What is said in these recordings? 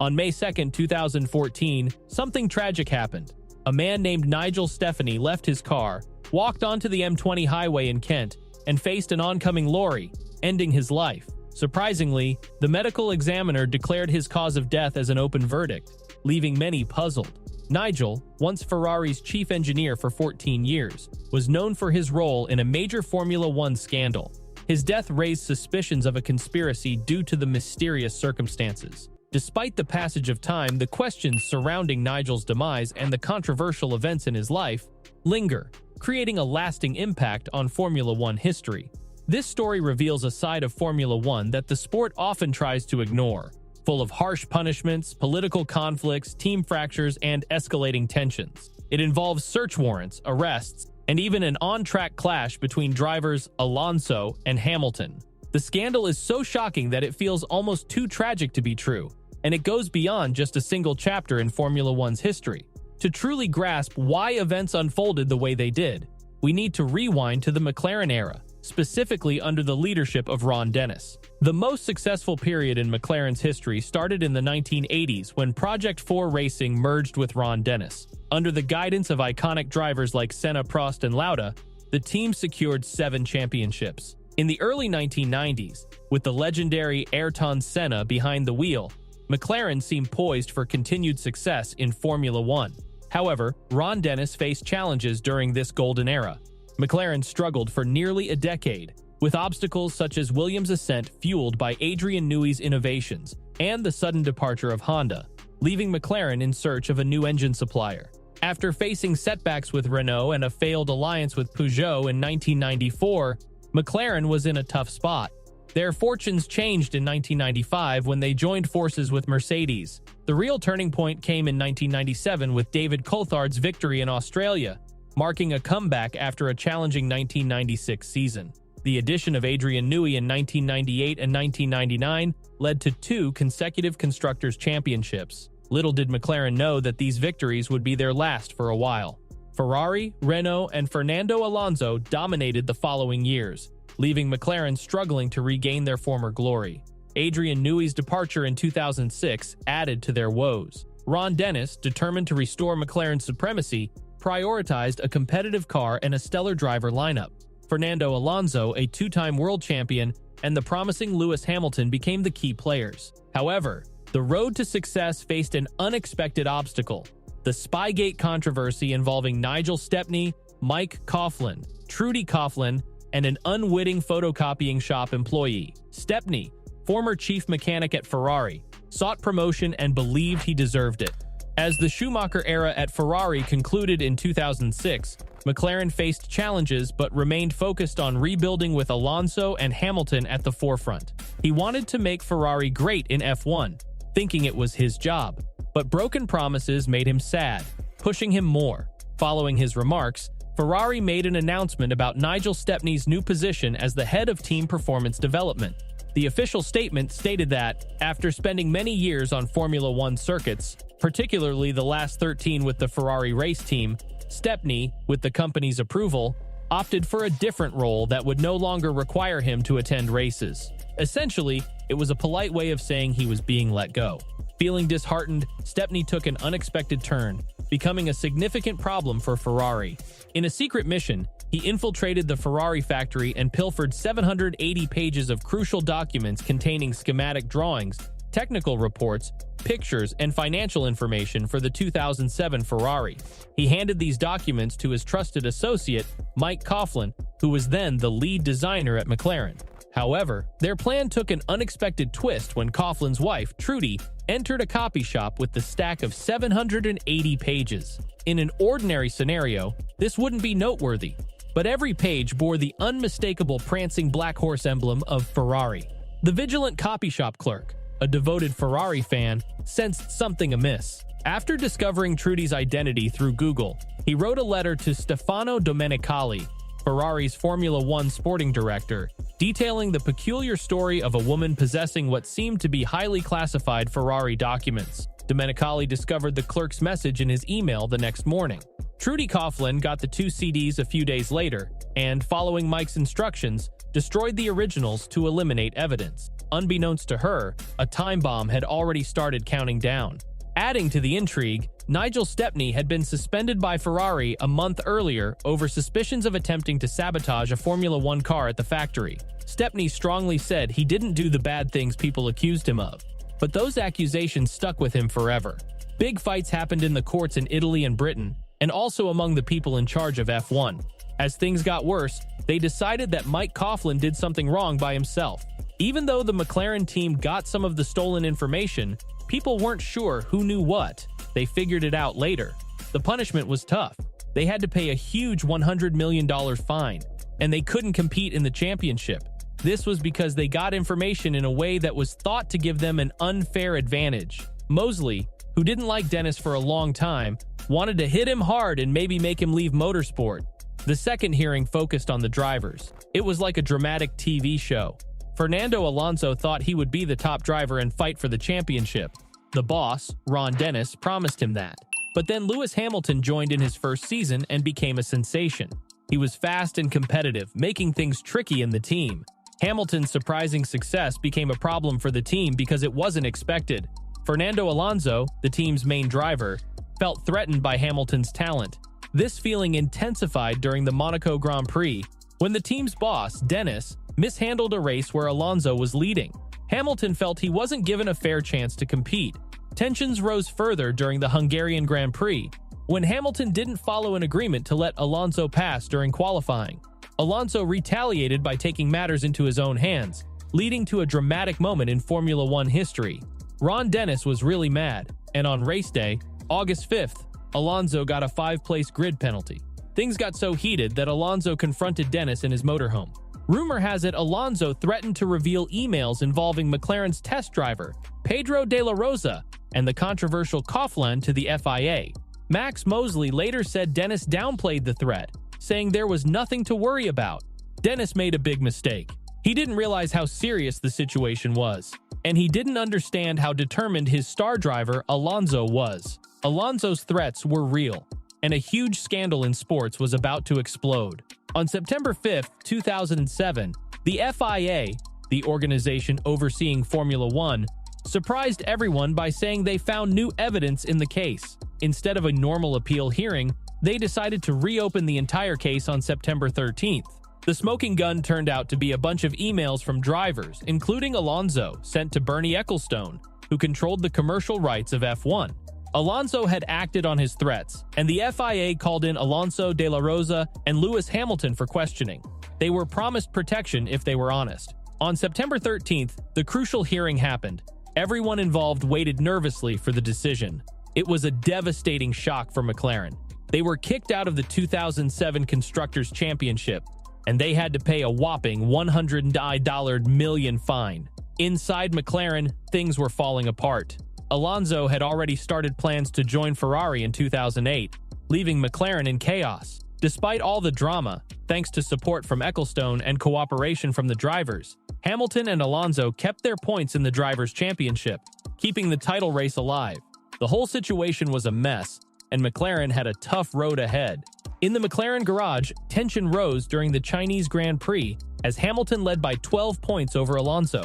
On May 2, 2014, something tragic happened. A man named Nigel Stepney left his car, walked onto the M20 highway in Kent, and faced an oncoming lorry, ending his life. Surprisingly, the medical examiner declared his cause of death as an open verdict, leaving many puzzled. Nigel, once Ferrari's chief engineer for 14 years, was known for his role in a major Formula One scandal. His death raised suspicions of a conspiracy due to the mysterious circumstances. Despite the passage of time, the questions surrounding Nigel's demise and the controversial events in his life linger, creating a lasting impact on Formula One history. This story reveals a side of Formula One that the sport often tries to ignore, full of harsh punishments, political conflicts, team fractures, and escalating tensions. It involves search warrants, arrests, and even an on-track clash between drivers Alonso and Hamilton. The scandal is so shocking that it feels almost too tragic to be true, and it goes beyond just a single chapter in Formula One's history. To truly grasp why events unfolded the way they did, we need to rewind to the McLaren era, specifically under the leadership of Ron Dennis. The most successful period in McLaren's history started in the 1980s when Project 4 Racing merged with Ron Dennis. Under the guidance of iconic drivers like Senna, Prost, and Lauda, the team secured 7 championships. In the early 1990s, with the legendary Ayrton Senna behind the wheel, McLaren seemed poised for continued success in Formula One. However, Ron Dennis faced challenges during this golden era. McLaren struggled for nearly a decade, with obstacles such as Williams' ascent fueled by Adrian Newey's innovations and the sudden departure of Honda, leaving McLaren in search of a new engine supplier. After facing setbacks with Renault and a failed alliance with Peugeot in 1994, McLaren was in a tough spot. Their fortunes changed in 1995 when they joined forces with Mercedes. The real turning point came in 1997 with David Coulthard's victory in Australia, marking a comeback after a challenging 1996 season. The addition of Adrian Newey in 1998 and 1999 led to 2 consecutive Constructors' Championships. Little did McLaren know that these victories would be their last for a while. Ferrari, Renault, and Fernando Alonso dominated the following years, leaving McLaren struggling to regain their former glory. Adrian Newey's departure in 2006 added to their woes. Ron Dennis, determined to restore McLaren's supremacy, prioritized a competitive car and a stellar driver lineup. Fernando Alonso, a 2-time world champion, and the promising Lewis Hamilton became the key players. However, the road to success faced an unexpected obstacle: the Spygate controversy involving Nigel Stepney, Mike Coughlin, Trudy Coughlin, and an unwitting photocopying shop employee. Stepney, former chief mechanic at Ferrari, sought promotion and believed he deserved it. As the Schumacher era at Ferrari concluded in 2006, McLaren faced challenges but remained focused on rebuilding with Alonso and Hamilton at the forefront. He wanted to make Ferrari great in F1, thinking it was his job. But broken promises made him sad, pushing him more. Following his remarks, Ferrari made an announcement about Nigel Stepney's new position as the head of team performance development. The official statement stated that, after spending many years on Formula One circuits, particularly the last 13 with the Ferrari race team, Stepney, with the company's approval, opted for a different role that would no longer require him to attend races. Essentially, it was a polite way of saying he was being let go. Feeling disheartened, Stepney took an unexpected turn, becoming a significant problem for Ferrari. In a secret mission, he infiltrated the Ferrari factory and pilfered 780 pages of crucial documents containing schematic drawings, technical reports, pictures, and financial information for the 2007 Ferrari. He handed these documents to his trusted associate, Mike Coughlin, who was then the lead designer at McLaren. However, their plan took an unexpected twist when Coughlin's wife, Trudy, entered a copy shop with the stack of 780 pages. In an ordinary scenario, this wouldn't be noteworthy, but every page bore the unmistakable prancing black horse emblem of Ferrari. The vigilant copy shop clerk, a devoted Ferrari fan, sensed something amiss. After discovering Trudy's identity through Google, he wrote a letter to Stefano Domenicali, Ferrari's Formula One sporting director, detailing the peculiar story of a woman possessing what seemed to be highly classified Ferrari documents. Domenicali discovered the clerk's message in his email the next morning. Trudy Coughlin got the 2 CDs a few days later, and, following Mike's instructions, destroyed the originals to eliminate evidence. Unbeknownst to her, a time bomb had already started counting down. Adding to the intrigue, Nigel Stepney had been suspended by Ferrari a month earlier over suspicions of attempting to sabotage a Formula One car at the factory. Stepney strongly said he didn't do the bad things people accused him of, but those accusations stuck with him forever. Big fights happened in the courts in Italy and Britain, and also among the people in charge of F1. As things got worse, they decided that Mike Coughlin did something wrong by himself. Even though the McLaren team got some of the stolen information, people weren't sure who knew what. They figured it out later. The punishment was tough. They had to pay a huge $100 million fine, and they couldn't compete in the championship. This was because they got information in a way that was thought to give them an unfair advantage. Mosley, who didn't like Dennis for a long time, wanted to hit him hard and maybe make him leave motorsport. The second hearing focused on the drivers. It was like a dramatic TV show. Fernando Alonso thought he would be the top driver and fight for the championship. The boss, Ron Dennis, promised him that. But then Lewis Hamilton joined in his first season and became a sensation. He was fast and competitive, making things tricky in the team. Hamilton's surprising success became a problem for the team because it wasn't expected. Fernando Alonso, the team's main driver, felt threatened by Hamilton's talent. This feeling intensified during the Monaco Grand Prix, when the team's boss, Dennis, mishandled a race where Alonso was leading. Hamilton felt he wasn't given a fair chance to compete. Tensions rose further during the Hungarian Grand Prix, when Hamilton didn't follow an agreement to let Alonso pass during qualifying. Alonso retaliated by taking matters into his own hands, leading to a dramatic moment in Formula One history. Ron Dennis was really mad, and on race day, August 5th, Alonso got a 5-place grid penalty. Things got so heated that Alonso confronted Dennis in his motorhome. Rumor has it Alonso threatened to reveal emails involving McLaren's test driver, Pedro de la Rosa, and the controversial Coughlin to the FIA. Max Mosley later said Dennis downplayed the threat, saying there was nothing to worry about. Dennis made a big mistake. He didn't realize how serious the situation was, and he didn't understand how determined his star driver, Alonso, was. Alonso's threats were real, and a huge scandal in sports was about to explode. On September 5, 2007, the FIA, the organization overseeing Formula One, surprised everyone by saying they found new evidence in the case. Instead of a normal appeal hearing, they decided to reopen the entire case on September 13th. The smoking gun turned out to be a bunch of emails from drivers, including Alonso, sent to Bernie Ecclestone, who controlled the commercial rights of F1. Alonso had acted on his threats, and the FIA called in Alonso de la Rosa and Lewis Hamilton for questioning. They were promised protection if they were honest. On September 13th, the crucial hearing happened. Everyone involved waited nervously for the decision. It was a devastating shock for McLaren. They were kicked out of the 2007 Constructors' Championship, and they had to pay a whopping $100 million fine. Inside McLaren, things were falling apart. Alonso had already started plans to join Ferrari in 2008, leaving McLaren in chaos. Despite all the drama, thanks to support from Ecclestone and cooperation from the drivers, Hamilton and Alonso kept their points in the Drivers' Championship, keeping the title race alive. The whole situation was a mess, and McLaren had a tough road ahead. In the McLaren garage, tension rose during the Chinese Grand Prix as Hamilton led by 12 points over Alonso.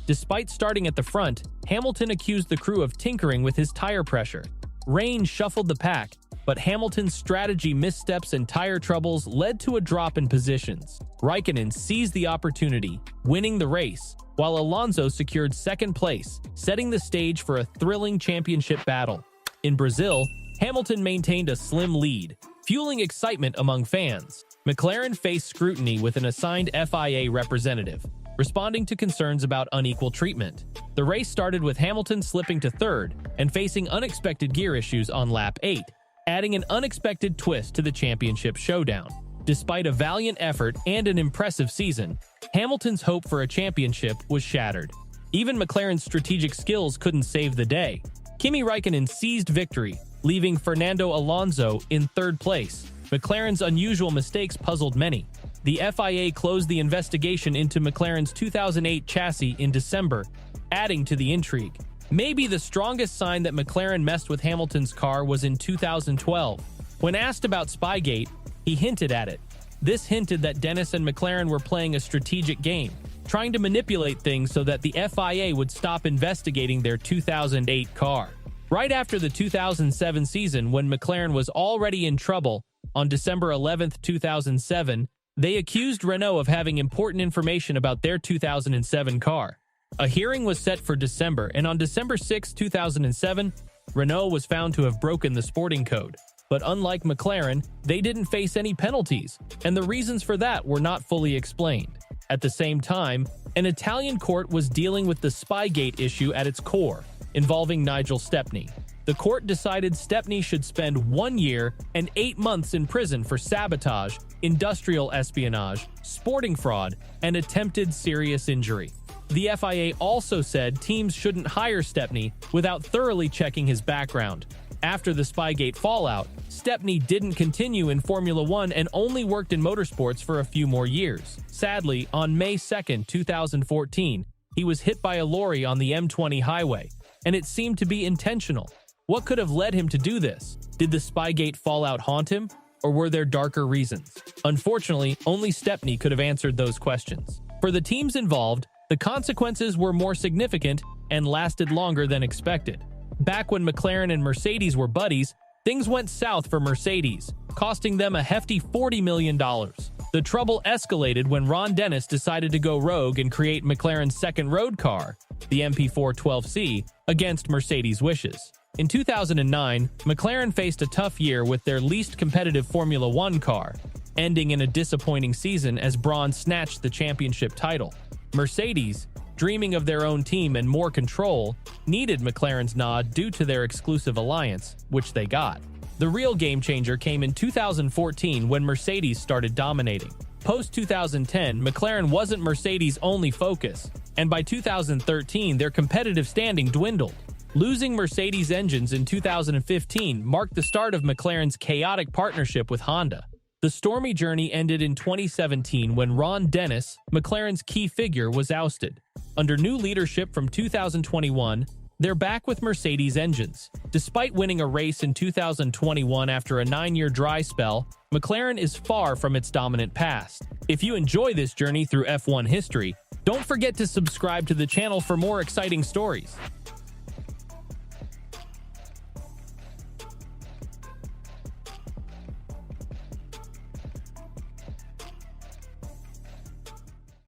Despite starting at the front, Hamilton accused the crew of tinkering with his tire pressure. Rain shuffled the pack, but Hamilton's strategy missteps and tire troubles led to a drop in positions. Raikkonen seized the opportunity, winning the race, while Alonso secured second place, setting the stage for a thrilling championship battle. In Brazil, Hamilton maintained a slim lead, fueling excitement among fans. McLaren faced scrutiny with an assigned FIA representative, responding to concerns about unequal treatment. The race started with Hamilton slipping to third and facing unexpected gear issues on lap 8, adding an unexpected twist to the championship showdown. Despite a valiant effort and an impressive season, Hamilton's hope for a championship was shattered. Even McLaren's strategic skills couldn't save the day. Kimi Raikkonen seized victory, leaving Fernando Alonso in third place. McLaren's unusual mistakes puzzled many. The FIA closed the investigation into McLaren's 2008 chassis in December, adding to the intrigue. Maybe the strongest sign that McLaren messed with Hamilton's car was in 2012. When asked about Spygate, he hinted at it. This hinted that Dennis and McLaren were playing a strategic game, trying to manipulate things so that the FIA would stop investigating their 2008 car. Right after the 2007 season, when McLaren was already in trouble, on December 11, 2007, they accused Renault of having important information about their 2007 car. A hearing was set for December, and on December 6, 2007, Renault was found to have broken the sporting code. But unlike McLaren, they didn't face any penalties, and the reasons for that were not fully explained. At the same time, an Italian court was dealing with the Spygate issue at its core, involving Nigel Stepney. The court decided Stepney should spend 1 year and 8 months in prison for sabotage, industrial espionage, sporting fraud, and attempted serious injury. The FIA also said teams shouldn't hire Stepney without thoroughly checking his background. After the Spygate fallout, Stepney didn't continue in Formula One and only worked in motorsports for a few more years. Sadly, on May 2, 2014, he was hit by a lorry on the M20 highway, and it seemed to be intentional. What could have led him to do this? Did the Spygate fallout haunt him, or were there darker reasons? Unfortunately, only Stepney could have answered those questions. For the teams involved, the consequences were more significant and lasted longer than expected. Back when McLaren and Mercedes were buddies, things went south for Mercedes, costing them a hefty $40 million. The trouble escalated when Ron Dennis decided to go rogue and create McLaren's second road car, the MP412C, against Mercedes' wishes. In 2009, McLaren faced a tough year with their least competitive Formula One car, ending in a disappointing season as Brawn snatched the championship title. Mercedes, dreaming of their own team and more control, needed McLaren's nod due to their exclusive alliance, which they got. The real game changer came in 2014 when Mercedes started dominating. Post-2010, McLaren wasn't Mercedes' only focus, and by 2013 their competitive standing dwindled. Losing Mercedes engines in 2015 marked the start of McLaren's chaotic partnership with Honda. The stormy journey ended in 2017 when Ron Dennis, McLaren's key figure, was ousted. Under new leadership from 2021, they're back with Mercedes engines. Despite winning a race in 2021 after a 9-year dry spell, McLaren is far from its dominant past. If you enjoy this journey through F1 history, don't forget to subscribe to the channel for more exciting stories.